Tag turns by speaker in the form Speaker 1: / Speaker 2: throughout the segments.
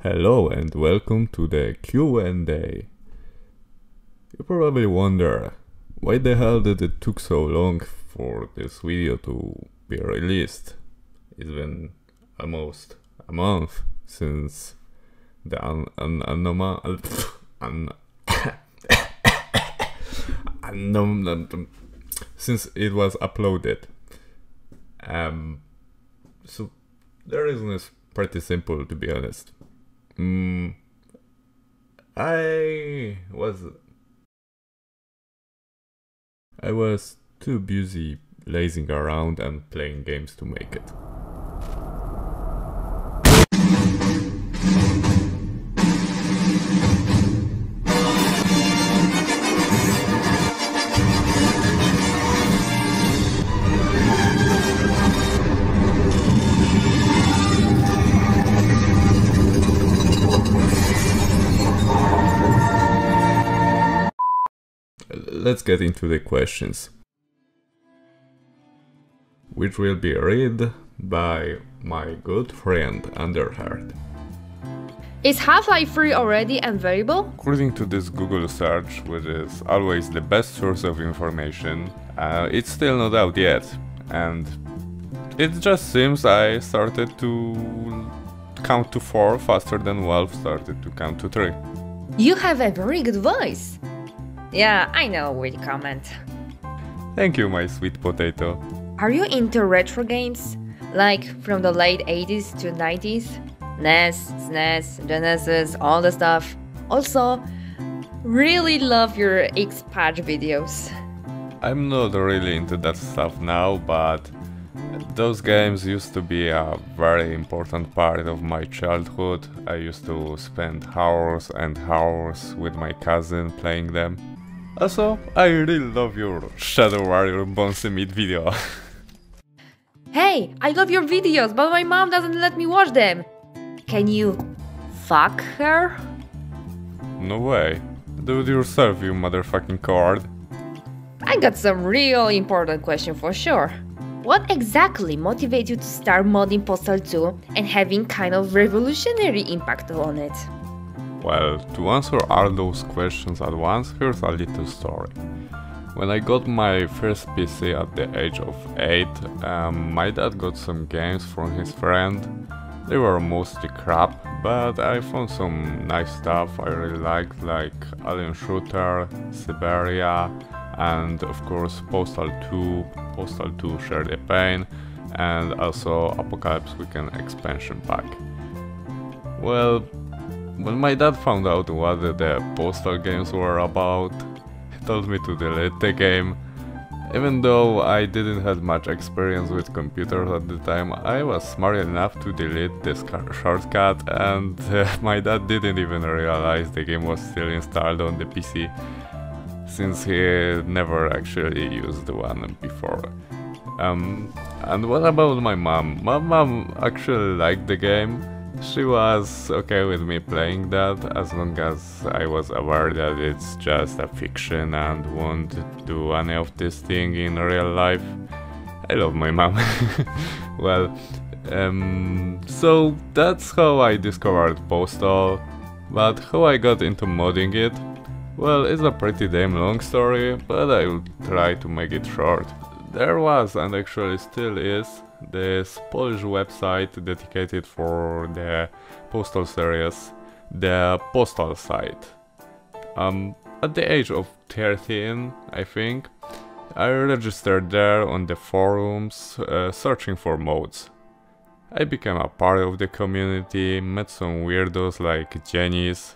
Speaker 1: Hello and welcome to the Q&A. You probably wonder, why the hell did it took so long for this video to be released? It's been almost a month since the since it was uploaded. So the reason is pretty simple, to be honest. I was too busy lazing around and playing games to make it. Let's get into the questions, which will be read by my good friend Underheart.
Speaker 2: Is Half-Life 3 already available?
Speaker 1: According to this Google search, which is always the best source of information, it's still not out yet, and it just seems I started to count to 4 faster than Valve started to count to 3.
Speaker 2: You have a very good voice. Yeah, I know, we'll comment.
Speaker 1: Thank you, my sweet potato.
Speaker 2: Are you into retro games? Like from the late 80s to 90s? NES, SNES, Genesis, all the stuff. Also, really love your X-Patch videos.
Speaker 1: I'm not really into that stuff now, but those games used to be a very important part of my childhood. I used to spend hours and hours with my cousin playing them. Also, I really love your Shadow Warrior Bonesy Meat video.
Speaker 2: Hey, I love your videos, but my mom doesn't let me watch them. Can you fuck her?
Speaker 1: No way. Do it yourself, you motherfucking coward.
Speaker 2: I got some real important question for sure. What exactly motivated you to start modding Postal 2 and having kind of revolutionary impact on it?
Speaker 1: Well, to answer all those questions at once, here's a little story. When I got my first PC at the age of 8, my dad got some games from his friend. They were mostly crap, but I found some nice stuff I really liked, like Alien Shooter, Siberia, and of course Postal 2 Share the Pain, and also Apocalypse Weekend expansion pack. Well, when my dad found out what the Postal games were about, he told me to delete the game. Even though I didn't have much experience with computers at the time, I was smart enough to delete this shortcut, and my dad didn't even realize the game was still installed on the PC, since he never actually used the one before. And what about my mom? My mom actually liked the game. She was okay with me playing that, as long as I was aware that it's just a fiction and won't do any of this thing in real life. I love my mom. Well, so that's how I discovered Postal, but how I got into modding it? Well, it's a pretty damn long story, but I will try to make it short. There was, and actually still is, this Polish website dedicated for the Postal series, the Postal site. At the age of 13, I think, I registered there on the forums, searching for mods. I became a part of the community, met some weirdos like Janice,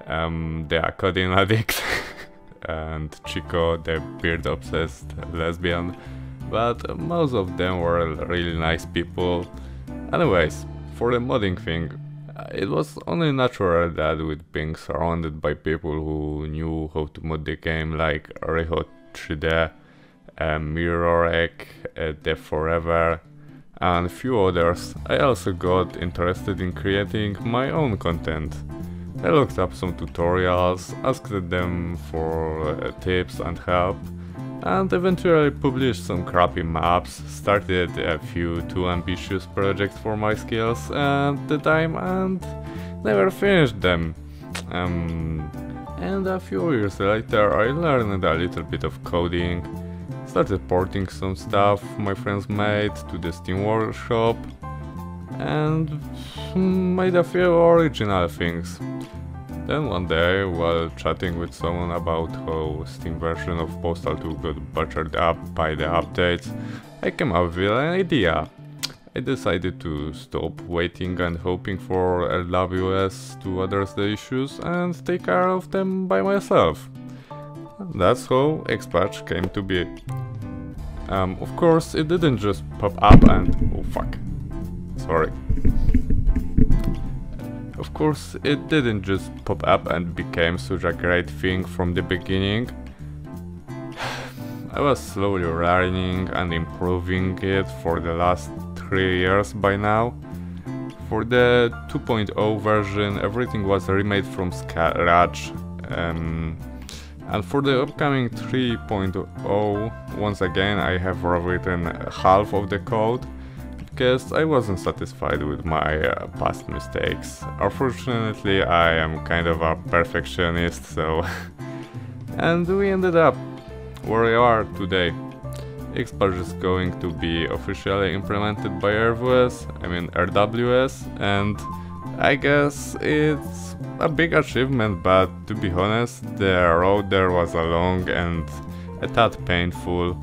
Speaker 1: the accordion addict, and Chico, the beard-obsessed lesbian. But most of them were really nice people. Anyways, for the modding thing, it was only natural that with being surrounded by people who knew how to mod the game, like Reho 3D, Mirrorek, Death Forever, and a few others, I also got interested in creating my own content. I looked up some tutorials, asked them for tips and help, and eventually published some crappy maps, started a few too ambitious projects for my skills at the time and never finished them. And a few years later I learned a little bit of coding, started porting some stuff my friends made to the Steam Workshop, and made a few original things. Then one day, while chatting with someone about how Steam version of Postal 2 got butchered up by the updates, I came up with an idea. I decided to stop waiting and hoping for LWS to address the issues and take care of them by myself. That's how Xpatch came to be. Of course, it didn't just pop up and... oh fuck. Sorry. Of course, it didn't just pop up and became such a great thing from the beginning. I was slowly learning and improving it for the last 3 years by now. For the 2.0 version, everything was remade from scratch. And for the upcoming 3.0, once again I have rewritten half of the code, because I wasn't satisfied with my past mistakes. Unfortunately, I am kind of a perfectionist, so... and we ended up where we are today. Xpatch is going to be officially implemented by RWS, and I guess it's a big achievement, but to be honest, the road there was a long and a tad painful.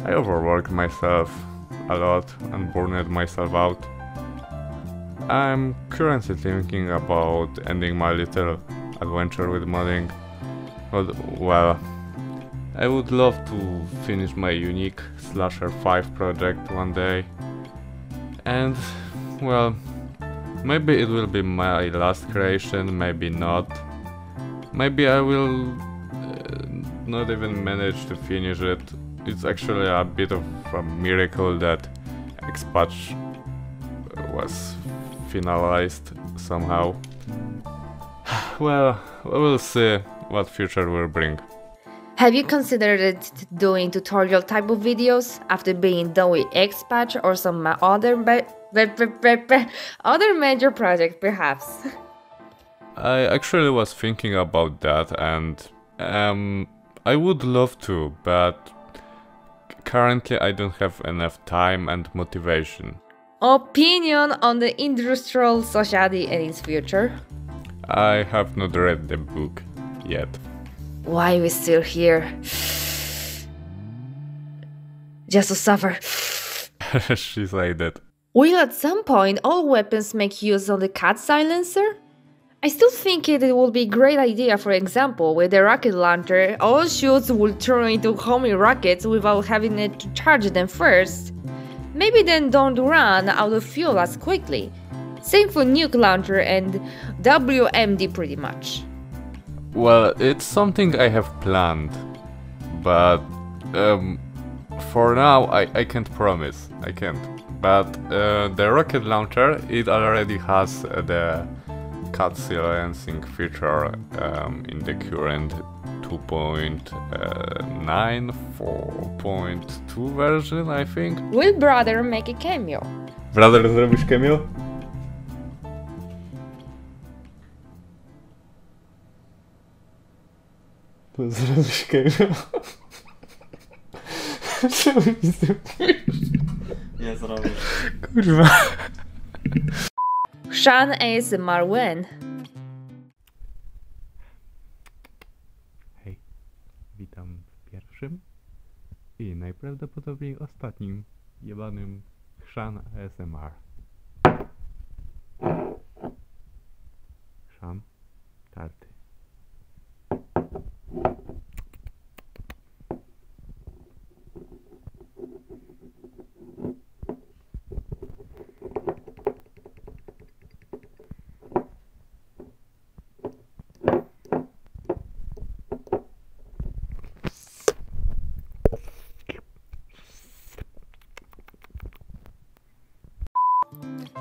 Speaker 1: I overworked myself a lot and burned myself out. I'm currently thinking about ending my little adventure with modding. But, well, I would love to finish my unique Slasher 5 project one day. And, well, maybe it will be my last creation, maybe not. Maybe I will not even manage to finish it. It's actually a bit of a miracle that Xpatch was finalized somehow. Well, we'll see what future will bring.
Speaker 2: Have you considered doing tutorial type of videos after being done with Xpatch or some other major project perhaps?
Speaker 1: I actually was thinking about that, and I would love to, but currently I don't have enough time and motivation.
Speaker 2: Opinion on the industrial society and its future?
Speaker 1: I have not read the book yet.
Speaker 2: Why are we still here? Just to suffer.
Speaker 1: She said that.
Speaker 2: Will at some point all weapons make use of the cat silencer? I still think it will be a great idea, for example, with the rocket launcher, all shots will turn into homing rockets without having to charge them first. Maybe then don't run out of fuel as quickly. Same for nuke launcher and WMD pretty much.
Speaker 1: Well, it's something I have planned, but for now I can't promise, I can't. But the rocket launcher, it already has the cat silencing feature in the current 2.9 4.2 version, I think.
Speaker 2: Will brother make a cameo?
Speaker 1: Brother, zrobisz cameo? Zrobisz cameo? Czemu mi zrobisz?
Speaker 3: Nie zrobię.
Speaker 1: Kurwa.
Speaker 2: Sean ASMR when?
Speaker 1: Hej, witam w pierwszym i najprawdopodobniej ostatnim jebanym chrzan ASMR. Chrzan tarty.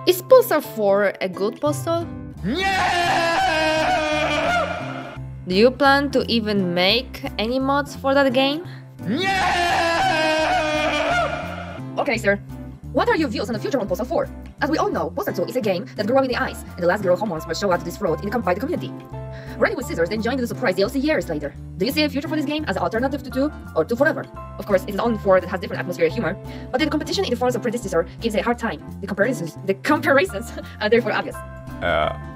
Speaker 2: Is Postal 4 a good postal? Do you plan to even make any mods for that game? Okay, sir. What are your views on the future on Postal 4? As we all know, Postal 2 is a game that grew up in the eyes, and the last girl hormones were shown out to this fraud by the community. Running with scissors, then joined the surprise DLC years later. Do you see a future for this game as an alternative to 2 or 2 Forever? Of course, it's on 4 that has different atmosphere and humor, but the competition in the forms of predecessor gives it a hard time. The comparisons are therefore obvious.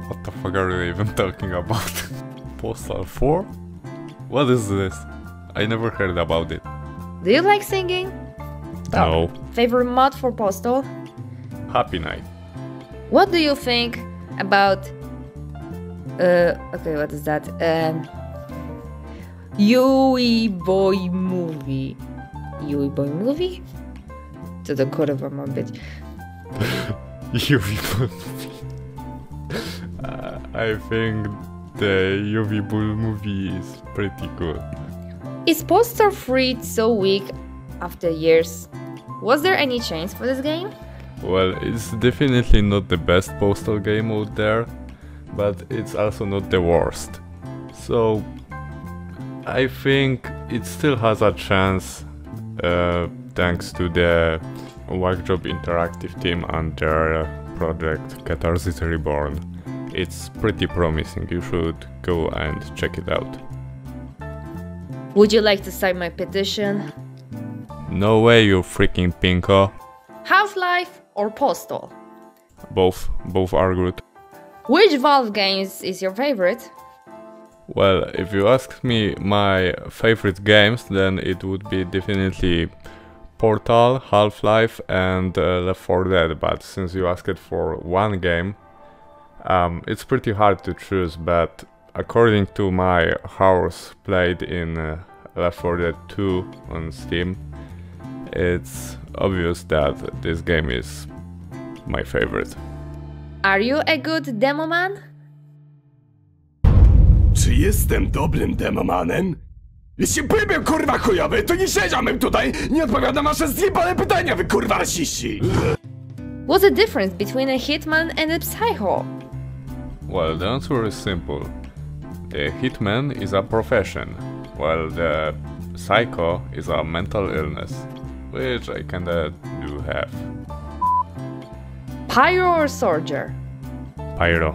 Speaker 1: What the fuck are you even talking about? Postal 4? What is this? I never heard about it.
Speaker 2: Do you like singing?
Speaker 1: No.
Speaker 2: Favorite mod for Postal?
Speaker 1: Happy Night.
Speaker 2: What do you think about... okay, what is that? Yui Boy Movie. Yui Boy Movie? To the kurwa ma być.
Speaker 1: UV Bull movie. I think the UV Bull movie is pretty good.
Speaker 2: Is Postal 3 so weak after years? Was there any chance for this game?
Speaker 1: Well, it's definitely not the best Postal game out there, but it's also not the worst. So I think it still has a chance thanks to the Workshop Interactive team and their project Catharsis Reborn. It's pretty promising, you should go and check it out.
Speaker 2: Would you like to sign my petition?
Speaker 1: No way, you freaking pinko.
Speaker 2: Half-Life or Postal?
Speaker 1: Both are good.
Speaker 2: Which Valve games is your favorite?
Speaker 1: Well, if you ask me my favorite games, then it would be definitely Portal, Half-Life and Left 4 Dead, but since you asked for one game, it's pretty hard to choose, but according to my hours played in Left 4 Dead 2 on Steam, it's obvious that this game is my favorite.
Speaker 2: Are you a good demo man?
Speaker 4: Czy jestem dobrym demomanem? Jeśli byłbym kurwa chujowy, to nie siedziałbym tutaj, nie odpowiadam na wasze zjebane pytania, wy kurwa rasiści!
Speaker 2: What's the difference between a hitman and a psycho?
Speaker 1: Well, the answer is simple. The hitman is a profession, while the psycho is a mental illness, which I kinda do have.
Speaker 2: Pyro or soldier?
Speaker 1: Pyro.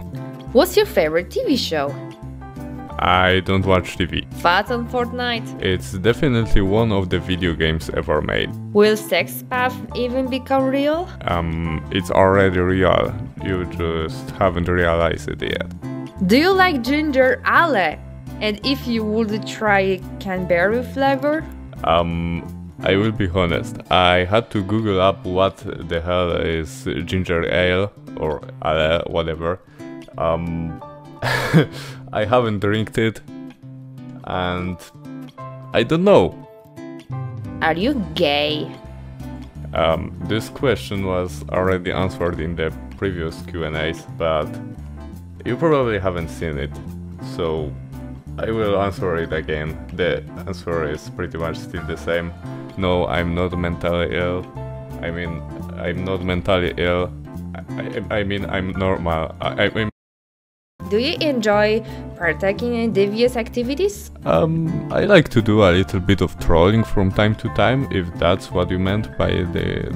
Speaker 2: What's your favorite TV show?
Speaker 1: I don't watch TV.
Speaker 2: Fat on Fortnite?
Speaker 1: It's definitely one of the video games ever made.
Speaker 2: Will sex path even become real?
Speaker 1: It's already real, you just haven't realized it yet.
Speaker 2: Do you like ginger ale? And if you would try cranberry flavor?
Speaker 1: I will be honest, I had to Google up what the hell is ginger ale or ale, whatever. I haven't drank it and I don't know.
Speaker 2: Are you gay?
Speaker 1: This question was already answered in the previous Q&As, but you probably haven't seen it, so I will answer it again. The answer is pretty much still the same. No, I'm not mentally ill. I mean, I'm not mentally ill. I mean, I'm normal.
Speaker 2: Do you enjoy partaking in devious activities?
Speaker 1: I like to do a little bit of trolling from time to time, if that's what you meant by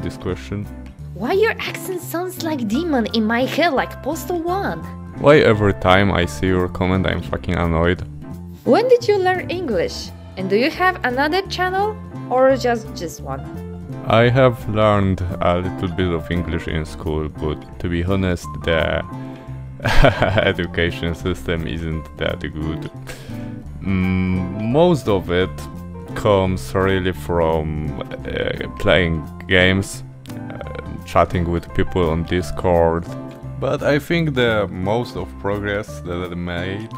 Speaker 1: this question.
Speaker 2: Why your accent sounds like demon in my head like Postal 1?
Speaker 1: Why every time I see your comment I'm fucking annoyed?
Speaker 2: When did you learn English? And do you have another channel or just one?
Speaker 1: I have learned a little bit of English in school, but to be honest, the education system isn't that good. Most of it comes really from playing games, chatting with people on Discord, but I think the most of progress that I made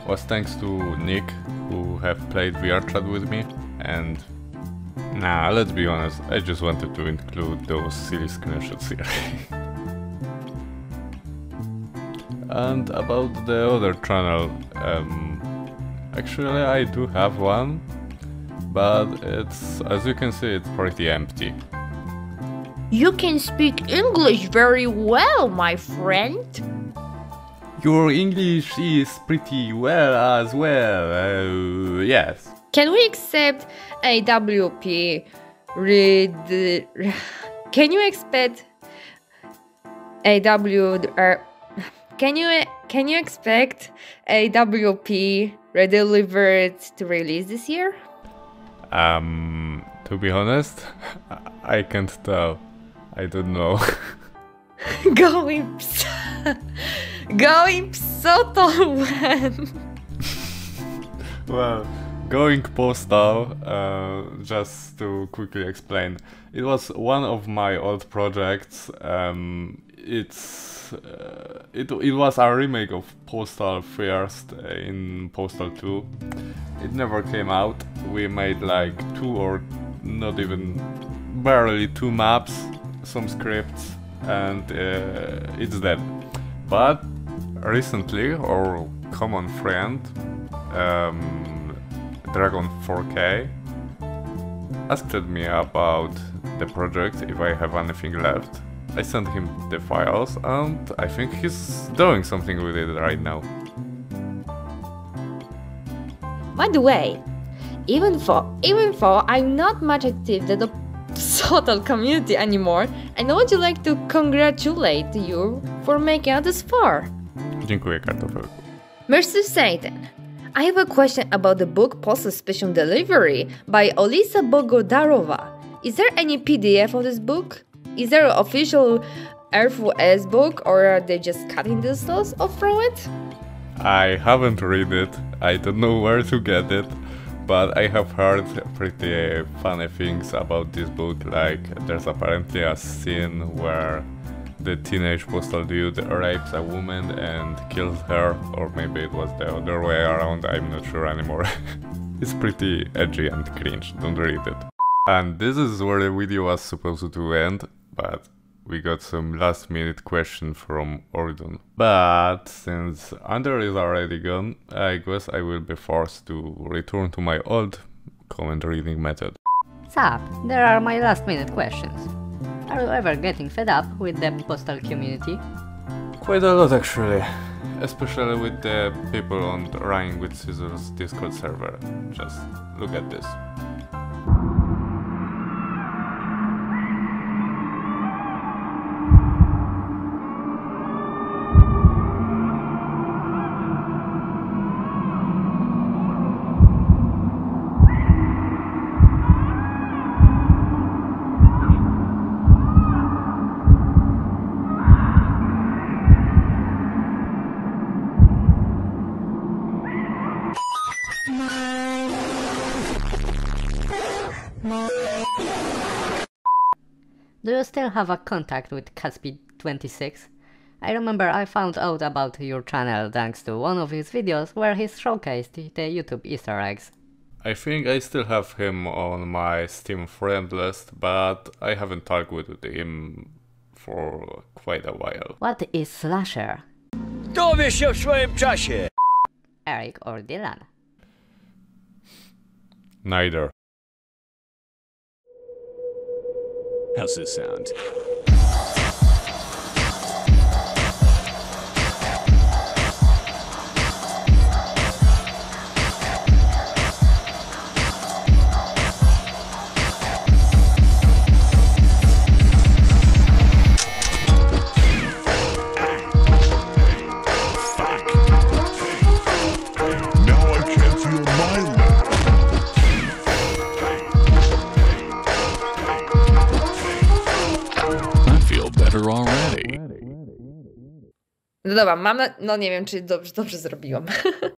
Speaker 1: was thanks to Nick, who have played VR chat with me, and nah, let's be honest, I just wanted to include those silly screenshots here. And about the other channel, actually I do have one, but it's, as you can see, it's pretty empty.
Speaker 2: You can speak English very well, my friend.
Speaker 1: Your English is pretty well as well, yes.
Speaker 2: Can we accept AWP Can you expect Can you expect AWP redelivered to release this year?
Speaker 1: To be honest, I can't tell. I don't know.
Speaker 2: Going Psotol when?
Speaker 1: Well, going postal, just to quickly explain, it was one of my old projects. It was a remake of Postal first in Postal 2. It never came out. We made like 2 or not even barely 2 maps, some scripts, and it's dead. But recently our common friend Dragon 4K asked me about the project, if I have anything left. I sent him the files and I think he's doing something with it right now.
Speaker 2: By the way, even though I'm not much active in the Psotol community anymore, I would like to congratulate you for making it this far.
Speaker 1: Dziękuję, kartofelku.
Speaker 2: Mr. Satan, I have a question about the book Postal Special Delivery by Olisa Bogodarova. Is there any PDF of this book? Is there an official R4S book, or are they just cutting the stores off from it?
Speaker 1: I haven't read it, I don't know where to get it, but I have heard pretty funny things about this book, like there's apparently a scene where the teenage postal dude rapes a woman and kills her, or maybe it was the other way around, I'm not sure anymore. It's pretty edgy and cringe, don't read it. And this is where the video was supposed to end, but we got some last minute question from Ordon. But since Under is already gone, I guess I will be forced to return to my old comment reading method.
Speaker 5: Sup, there are my last minute questions. Are you ever getting fed up with the postal community?
Speaker 1: Quite a lot actually, especially with the people on the Running with Scissors Discord server. Just look at this.
Speaker 5: Do you still have a contact with Caspi26? I remember I found out about your channel thanks to one of his videos where he showcased the YouTube Easter eggs.
Speaker 1: I think I still have him on my Steam friend list, but I haven't talked with him for quite a while.
Speaker 5: What is Slasher?
Speaker 6: Dowiesz się w swoim czasie!
Speaker 5: Eric or Dylan?
Speaker 1: Neither.
Speaker 6: How's this sound?
Speaker 2: No dobra, no nie wiem, czy dobrze zrobiłam.